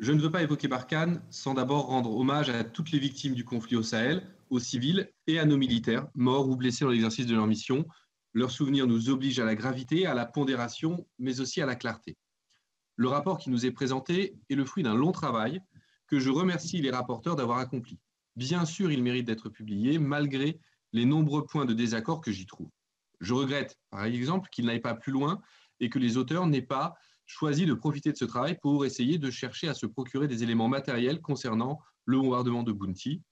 Je ne veux pas évoquer Barkhane sans d'abord rendre hommage à toutes les victimes du conflit au Sahel, aux civils et à nos militaires, morts ou blessés dans l'exercice de leur mission. Leur souvenir nous oblige à la gravité, à la pondération, mais aussi à la clarté. Le rapport qui nous est présenté est le fruit d'un long travail que je remercie les rapporteurs d'avoir accompli. Bien sûr, il mérite d'être publié, malgré les nombreux points de désaccord que j'y trouve. Je regrette, par exemple, qu'il n'aille pas plus loin et que les auteurs n'aient pas choisi de profiter de ce travail pour essayer de chercher à se procurer des éléments matériels concernant le bombardement de Bounty.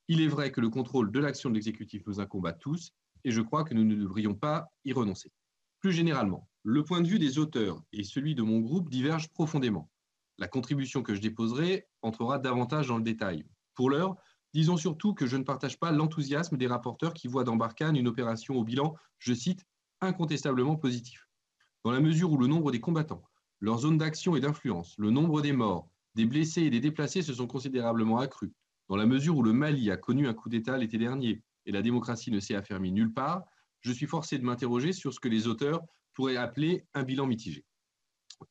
Il est vrai que le contrôle de l'action de l'exécutif nous incombe à tous et je crois que nous ne devrions pas y renoncer. Plus généralement, le point de vue des auteurs et celui de mon groupe divergent profondément. La contribution que je déposerai entrera davantage dans le détail. Pour l'heure, disons surtout que je ne partage pas l'enthousiasme des rapporteurs qui voient dans Barkhane une opération au bilan, je cite, incontestablement positif. Dans la mesure où le nombre des combattants, leur zone d'action et d'influence, le nombre des morts, des blessés et des déplacés se sont considérablement accrus, dans la mesure où le Mali a connu un coup d'État l'été dernier et la démocratie ne s'est affermie nulle part, je suis forcé de m'interroger sur ce que les auteurs pourraient appeler un bilan mitigé.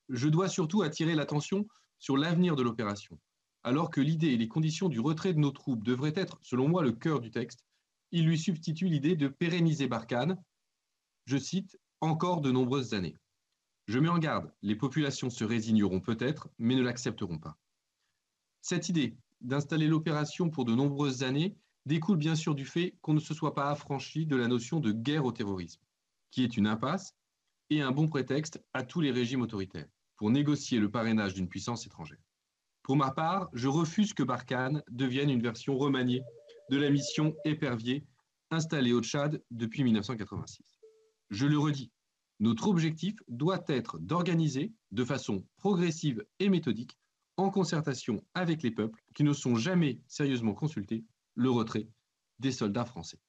Je dois surtout attirer l'attention sur l'avenir de l'opération. Alors que l'idée et les conditions du retrait de nos troupes devraient être, selon moi, le cœur du texte, il lui substitue l'idée de pérenniser Barkhane, je cite, encore de nombreuses années. Je mets en garde, les populations se résigneront peut-être, mais ne l'accepteront pas. Cette idée d'installer l'opération pour de nombreuses années découle bien sûr du fait qu'on ne se soit pas affranchi de la notion de guerre au terrorisme, qui est une impasse et un bon prétexte à tous les régimes autoritaires pour négocier le parrainage d'une puissance étrangère. Pour ma part, je refuse que Barkhane devienne une version remaniée de la mission Épervier installée au Tchad depuis 1986. Je le redis, notre objectif doit être d'organiser de façon progressive et méthodique, en concertation avec les peuples qui ne sont jamais sérieusement consultés, le retrait des soldats français.